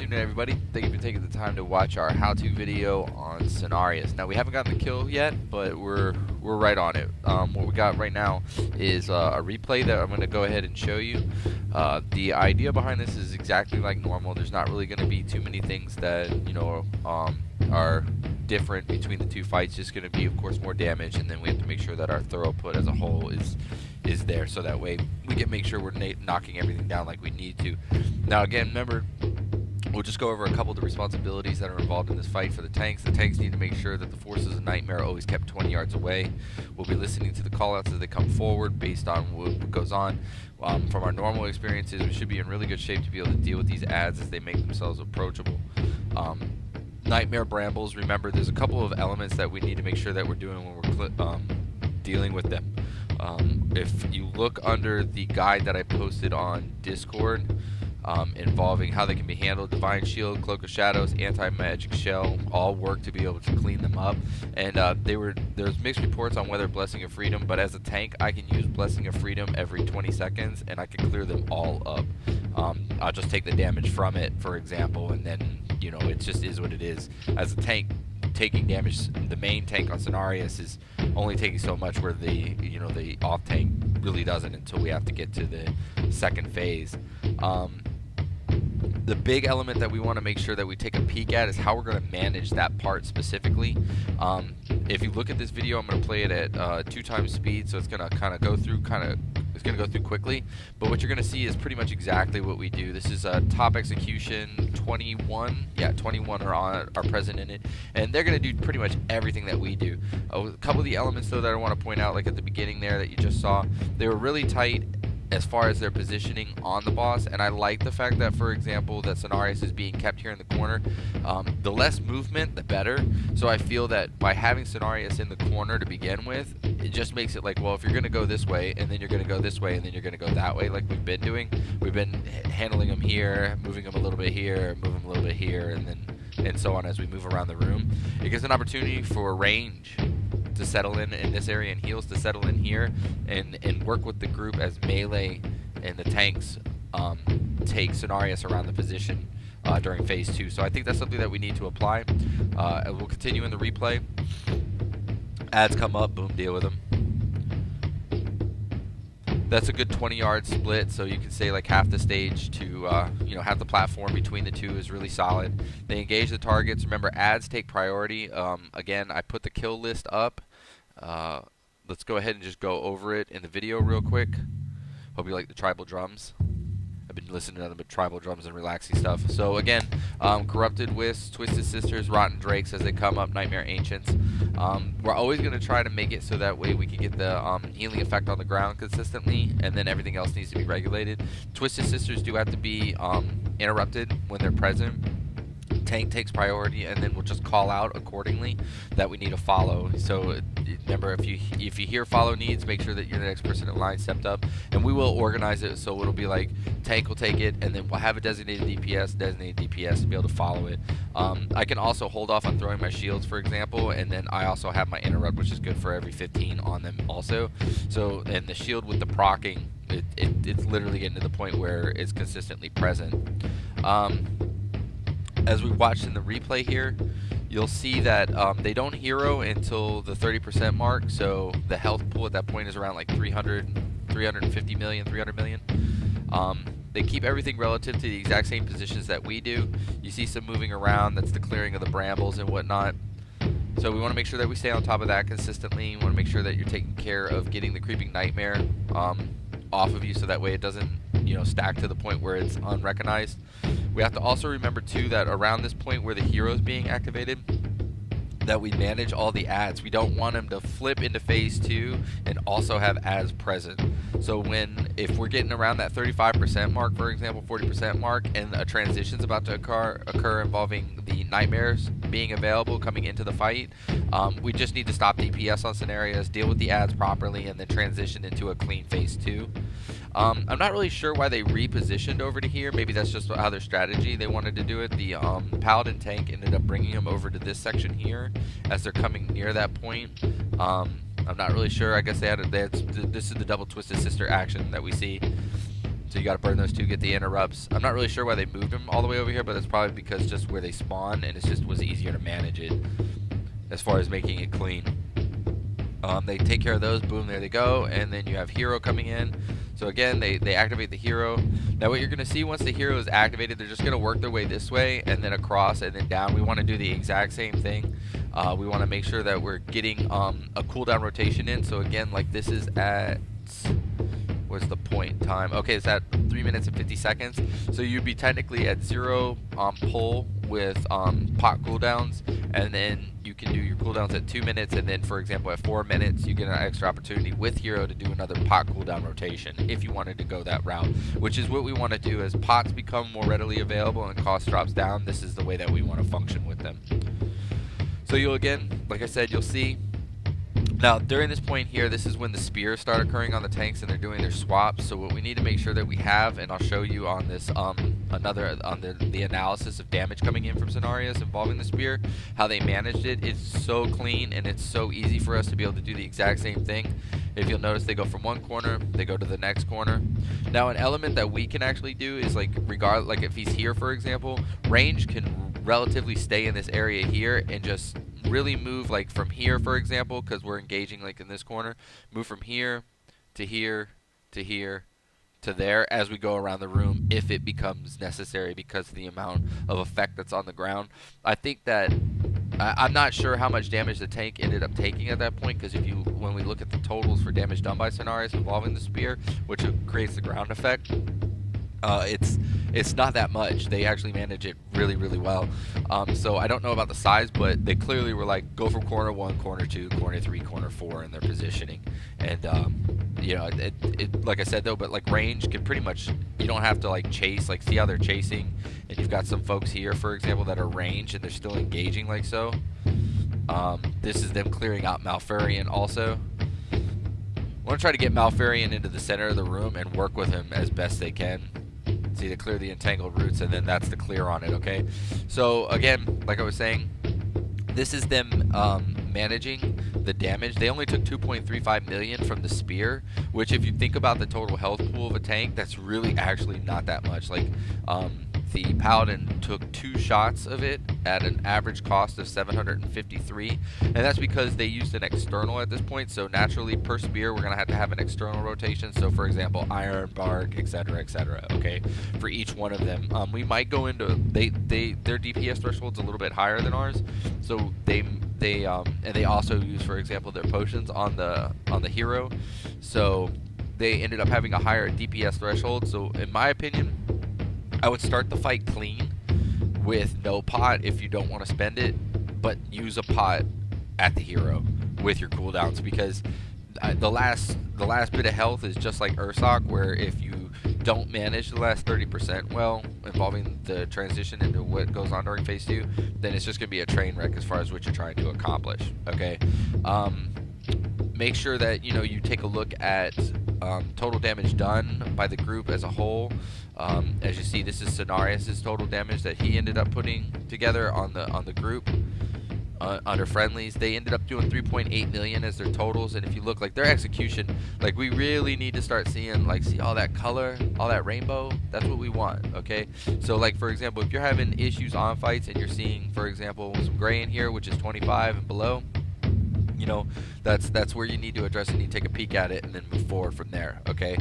afternoon, everybody. Thank you for taking the time to watch our how-to video on Cenarius. Now, we haven't gotten the kill yet, but we're right on it. What we got right now is a replay that I'm going to go ahead and show you. The idea behind this is exactly like normal. There's not really going to be too many things that are different between the two fights. Just going to be, of course, more damage, and then we have to make sure that our throughput as a whole is there, so that way we can make sure we're knocking everything down like we need to. Now, again, remember, we'll just go over a couple of the responsibilities that are involved in this fight for the tanks. The tanks need to make sure that the forces of Nightmare are always kept 20 yards away. We'll be listening to the callouts as they come forward based on what goes on. From our normal experiences, we should be in really good shape to be able to deal with these adds as they make themselves approachable. Nightmare brambles, remember, there's a couple of elements that we need to make sure that we're doing when we're dealing with them. If you look under the guide that I posted on Discord, involving how they can be handled, Divine Shield, Cloak of Shadows, Anti-Magic Shell, all work to be able to clean them up. And there's mixed reports on whether Blessing of Freedom, but as a tank, I can use Blessing of Freedom every 20 seconds, and I can clear them all up. I'll just take the damage from it, for example, and then, it just is what it is. As a tank, taking damage, the main tank on Cenarius is only taking so much, where the off tank really doesn't until we have to get to the second phase. The big element that we want to make sure that we take a peek at is how we're going to manage that part specifically. If you look at this video, I'm going to play it at 2 times speed, so it's going to kind of go through quickly, but what you're going to see is pretty much exactly what we do. This is top execution 21. Yeah, 21 are present in it, and they're going to do pretty much everything that we do. A couple of the elements, though, that I want to point out, like at the beginning there that you just saw, they were really tight as far as their positioning on the boss, and I like the fact that, for example, that Cenarius is being kept here in the corner. The less movement, the better. So I feel that by having Cenarius in the corner to begin with, it just makes it like, well, if you're going to go this way, and then you're going to go this way, and then you're going to go that way, like we've been doing, we've been handling him here, moving him a little bit here, moving him a little bit here, and so on as we move around the room. It gives an opportunity for range to settle in this area, and heals to settle in here, and work with the group as melee and the tanks take Cenarius around the position during phase 2. So I think that's something that we need to apply. We'll continue in the replay. Adds come up, boom, deal with them. That's a good 20-yard split, so you can say like half the stage to, half the platform between the two is really solid. They engage the targets. Remember, adds take priority. Again, I put the kill list up. Let's go ahead and just go over it in the video real quick. Hope you like the tribal drums. I've been listening to nothing but tribal drums and relaxing stuff. So again, Corrupted Wisps, Twisted Sisters, Rotten Drakes as they come up, Nightmare Ancients. We're always going to try to make it so that way we can get the healing effect on the ground consistently, and then everything else needs to be regulated. Twisted Sisters do have to be interrupted when they're present. Tank takes priority, and then we'll just call out accordingly that we need to follow. So remember, if you hear follow needs, make sure that you're the next person in line stepped up, and we will organize it so it'll be like tank will take it, and then we'll have a designated DPS to be able to follow it. I can also hold off on throwing my shields, for example, and then I also have my interrupt, which is good for every 15 on them also. So, and the shield with the proccing, it's literally getting to the point where it's consistently present. As we watched in the replay here, you'll see that they don't hero until the 30% mark, so the health pool at that point is around like 350 million, 300 million. They keep everything relative to the exact same positions that we do. You see some moving around, that's the clearing of the brambles and whatnot. So we want to make sure that we stay on top of that consistently. We want to make sure that you're taking care of getting the Creeping Nightmare off of you, so that way it doesn't stack to the point where it's unrecognized. We have to also remember too that around this point where the hero is being activated, that we manage all the adds. We don't want them to flip into phase 2 and also have adds present. So if we're getting around that 35% mark, for example, 40% mark, and a transition's about to occur involving the nightmares being available coming into the fight, we just need to stop DPS on scenarios, deal with the adds properly, and then transition into a clean phase 2. I'm not really sure why they repositioned over to here. Maybe that's just how their strategy they wanted to do it. The Paladin tank ended up bringing them over to this section here as they're coming near that point. I'm not really sure. I guess this is the double Twisted Sister action that we see. So you got to burn those two, get the interrupts. I'm not really sure why they moved them all the way over here, but that's probably because just where they spawn, and it just was easier to manage it as far as making it clean. They take care of those, boom, there they go, and then you have hero coming in. So again, they activate the hero. Now what you're going to see once the hero is activated, they're just going to work their way this way and then across and then down. We want to do the exact same thing. We want to make sure that we're getting a cooldown rotation in. So again, like this is at, what's the point time? Okay, it's at 3 minutes and 50 seconds. So you'd be technically at 0 pull with pot cooldowns, and then you can do your cooldowns at 2 minutes, and then for example at 4 minutes you get an extra opportunity with hero to do another pot cooldown rotation if you wanted to go that route, which is what we want to do. As pots become more readily available and cost drops down, this is the way that we want to function with them. So you'll, again, like I said, you'll see now during this point here, this is when the spears start occurring on the tanks and they're doing their swaps. So what we need to make sure that we have, and I'll show you on this the analysis of damage coming in from Cenarius involving the spear, how they managed it. It's so clean and it's so easy for us to be able to do the exact same thing. If you'll notice, they go from one corner, they go to the next corner. Now an element that we can actually do is like if he's here for example, range can relatively stay in this area here and just really move like from here for example, because we're engaging like in this corner, move from here to here to here to there as we go around the room if it becomes necessary because of the amount of effect that's on the ground. I think that I'm not sure how much damage the tank ended up taking at that point, because when we look at the totals for damage done by Cenarius involving the spear, which creates the ground effect, it's not that much. They actually manage it really, really well. So I don't know about the size, but they clearly were like, go from corner 1, corner 2, corner 3, corner 4 in their positioning. And you know, like I said though, but like range can pretty much, you don't have to like chase, like see how they're chasing, and you've got some folks here for example that are range and they're still engaging like so. This is them clearing out Malfurion also. I want to try to get Malfurion into the center of the room and work with him as best they can. See, to clear the entangled roots, and then that's the clear on it, okay? So again, like I was saying, this is them managing the damage. They only took 2.35 million from the spear, which if you think about the total health pool of a tank, that's really actually not that much. Like the Paladin took 2 shots of it at an average cost of 753, and that's because they used an external at this point. So naturally per spear we're gonna have to have an external rotation. So for example, iron, bark, etc., etc. Okay, for each one of them, we might go into their DPS threshold's a little bit higher than ours, so and they also use for example their potions on the hero, so they ended up having a higher DPS threshold. So in my opinion, I would start the fight clean with no pot if you don't want to spend it, but use a pot at the hero with your cooldowns, because the last bit of health is just like Ursoc, where if you don't manage the last 30%, well, involving the transition into what goes on during phase 2, then it's just going to be a train wreck as far as what you're trying to accomplish, okay? Make sure that, you know, you take a look at total damage done by the group as a whole. As you see, this is Cenarius' total damage that he ended up putting together on the group. Under friendlies, they ended up doing 3.8 million as their totals, and if you look, like their execution, like we really need to start seeing, like, see all that color, all that rainbow. That's what we want, okay? So like for example, if you're having issues on fights and you're seeing for example some gray in here, which is 25 and below, you know, that's where you need to address it. You need to take a peek at it and then move forward from there, okay?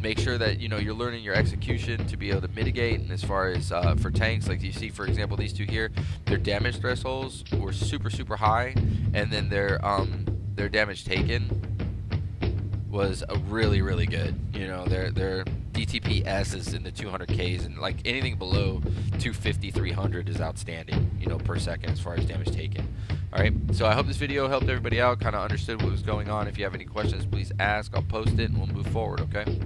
Make sure that, you know, you're learning your execution to be able to mitigate. And as far as for tanks, like you see for example these two here, their damage thresholds were super high, and then their damage taken was really good. You know, their DTPS is in the 200Ks, and like anything below 250, 300 is outstanding, you know, per second as far as damage taken. Alright, so I hope this video helped everybody out, kind of understood what was going on. If you have any questions, please ask. I'll post it and we'll move forward, okay?